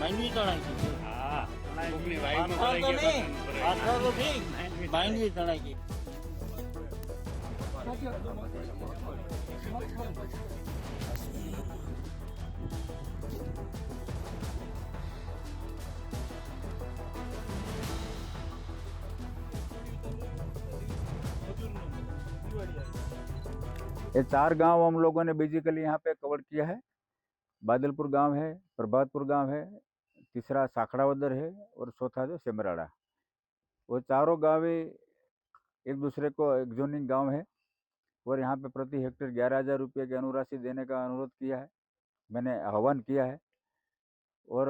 માંડવી તળાઈ ગઈ. હા કોકની વાઈમાં પાથરા તો ભરાઈ નહીં, ગયા પાથરા તો ઠીક, માંડવી તળાઈ ગઈ. ये 4 गांव हम लोगों ने बेसिकली यहाँ पे कवर किया है। बादलपुर गांव है, प्रभातपुर गांव है, तीसरा साखड़ावदर है और चौथा जो सेमराड़ा। वो चारों गाँव एक दूसरे को एडजॉइनिंग गांव है और यहाँ पे प्रति हेक्टेयर 11,000 रुपये की अनुराशि देने का अनुरोध किया है, मैंने आह्वान किया है। और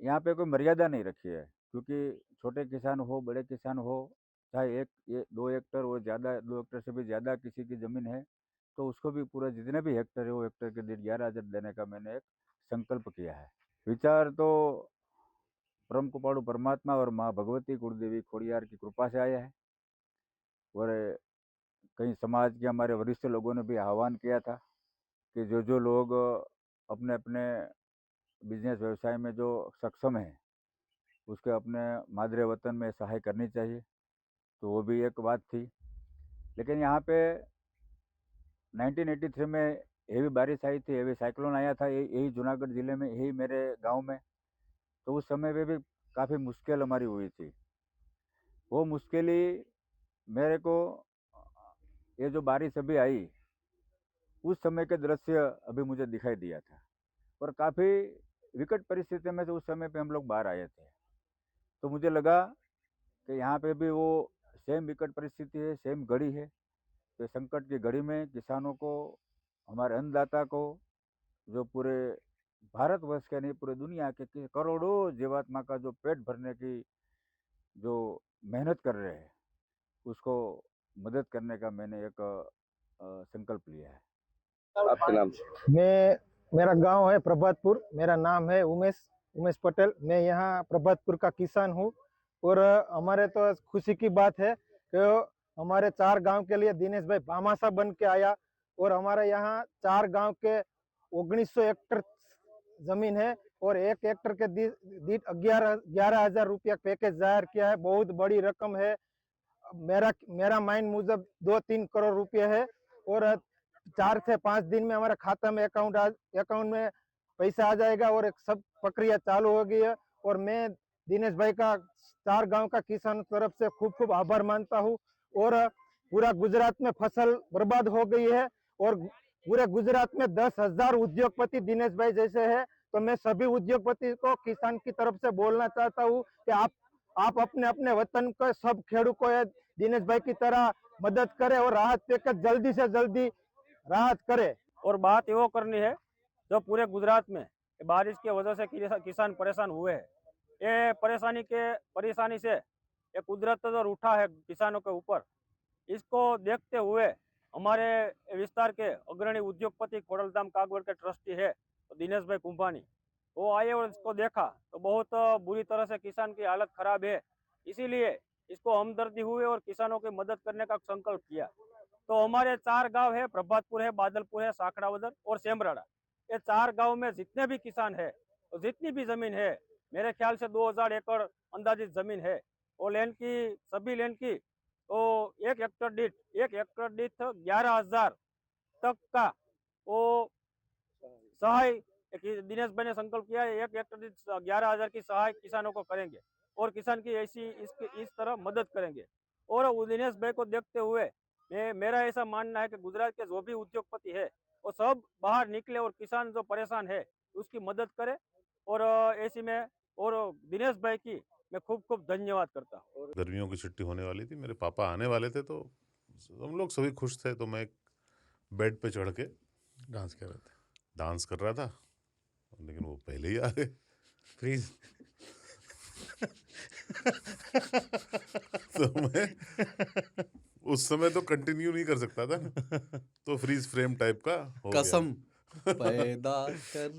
यहाँ पे कोई मर्यादा नहीं रखी है, क्योंकि छोटे किसान हो, बड़े किसान हो, चाहे 2 हेक्टेयर और ज़्यादा 2 हेक्टेयर से भी ज़्यादा किसी की ज़मीन है, तो उसको भी पूरा जितने भी हेक्टेयर है वो हेक्टेयर के दीठ 11,000 देने का मैंने एक संकल्प किया है। विचार तो परम कृपालु परमात्मा और माँ भगवती कुलदेवी खोड़ियार की कृपा से आया है। और कई समाज के हमारे वरिष्ठ लोगों ने भी आह्वान किया था कि जो लोग अपने अपने बिजनेस व्यवसाय में जो सक्षम है उसके अपने मादरे वतन में सहाय करनी चाहिए, तो वो भी एक बात थी। लेकिन यहाँ पे 1983 में हेवी बारिश आई थी, हेवी साइक्लोन आया था, यही जूनागढ़ ज़िले में, यही मेरे गांव में। तो उस समय पे भी काफ़ी मुश्किल हमारी हुई थी। वो मुश्किल ही मेरे को ये जो बारिश अभी आई उस समय के दृश्य अभी मुझे दिखाई दिया था, और काफ़ी विकट परिस्थिति में से उस समय पे हम लोग बाहर आए थे। तो मुझे लगा कि यहाँ पे भी वो सेम विकट परिस्थिति है, सेम घड़ी है। तो संकट की घड़ी में किसानों को, हमारे अन्नदाता को, जो पूरे भारतवर्ष के नहीं पूरे दुनिया के करोड़ों जीवात्मा का जो पेट भरने की जो मेहनत कर रहे हैं, उसको मदद करने का मैंने एक संकल्प लिया है। आपके नाम से? मेरा गांव है प्रभातपुर, मेरा नाम है उमेश पटेल। मैं यहाँ प्रभातपुर का किसान हूँ। और हमारे तो खुशी की बात है कि हमारे 4 गांव के लिए दिनेश भाई भामाशाह बन के आया, और हमारे यहाँ 4 गांव के 1900 हेक्टेयर जमीन है, और 1 हेक्टेयर के दीठ 11,000 रुपया पैकेज जाहिर किया है। बहुत बड़ी रकम है। मेरा माइंड मुजब 2-3 करोड़ रुपये है, और 4 से 5 दिन में हमारे खाता में अकाउंट में पैसा आ जाएगा, और एक सब प्रक्रिया चालू हो गई है। और मैं दिनेश भाई का 4 गांव का किसान तरफ से खूब खूब आभार मानता हूँ। और पूरा गुजरात में फसल बर्बाद हो गई है, और पूरे गुजरात में 10,000 उद्योगपति दिनेश भाई जैसे है। तो मैं सभी उद्योगपति को किसान की तरफ से बोलना चाहता हूँ कि आप अपने अपने वतन को, सब खेडू को दिनेश भाई की तरह मदद करे और राहत पैकेज जल्दी से जल्दी राहत करे। और बात वो करनी है, जो पूरे गुजरात में बारिश की वजह से किसान परेशान हुए हैं, ये परेशानी से ये कुदरत तो रूठा है किसानों के ऊपर। इसको देखते हुए हमारे विस्तार के अग्रणी उद्योगपति खोडलधाम कागवड़ के ट्रस्टी है तो दिनेश भाई कुंभानी, वो आए और इसको देखा तो बहुत बुरी तरह से किसान की हालत खराब है। इसीलिए इसको हमदर्दी हुई और किसानों की मदद करने का संकल्प किया। तो हमारे 4 गांव है, प्रभातपुर है, बादलपुर है, साखड़ावदर और सेमराड़ा। ये 4 गांव में जितने भी किसान है और जितनी भी जमीन है, मेरे ख्याल से 2,000 एकड़ अंदाजित जमीन है, और लैंड की सभी लैंड की तो 1 हेक्टेयर दीठ 11,000 तक का वो सहाय दिनेश भाई ने संकल्प किया है। 1 हेक्टेयर दीठ 11,000 की सहाय किसानों को करेंगे और किसान की ऐसी इस तरह मदद करेंगे। और दिनेश भाई को देखते हुए मेरा ऐसा मानना है कि गुजरात के जो भी उद्योगपति है वो सब बाहर निकले और किसान जो परेशान है उसकी मदद करे। और ऐसी में और दिनेश भाई की मैं खूब खूब धन्यवाद करता हूँ। गर्मियों की छुट्टी होने वाली थी, मेरे पापा आने वाले थे, तो हम लोग सभी खुश थे। तो मैं एक बेड पे चढ़ के डांस कर रहा था, लेकिन वो पहले ही आ गए। फ्रीज तो मैं उस समय तो कंटिन्यू नहीं कर सकता था, तो फ्रीज फ्रेम टाइप का हो गया। कसम पैदा कर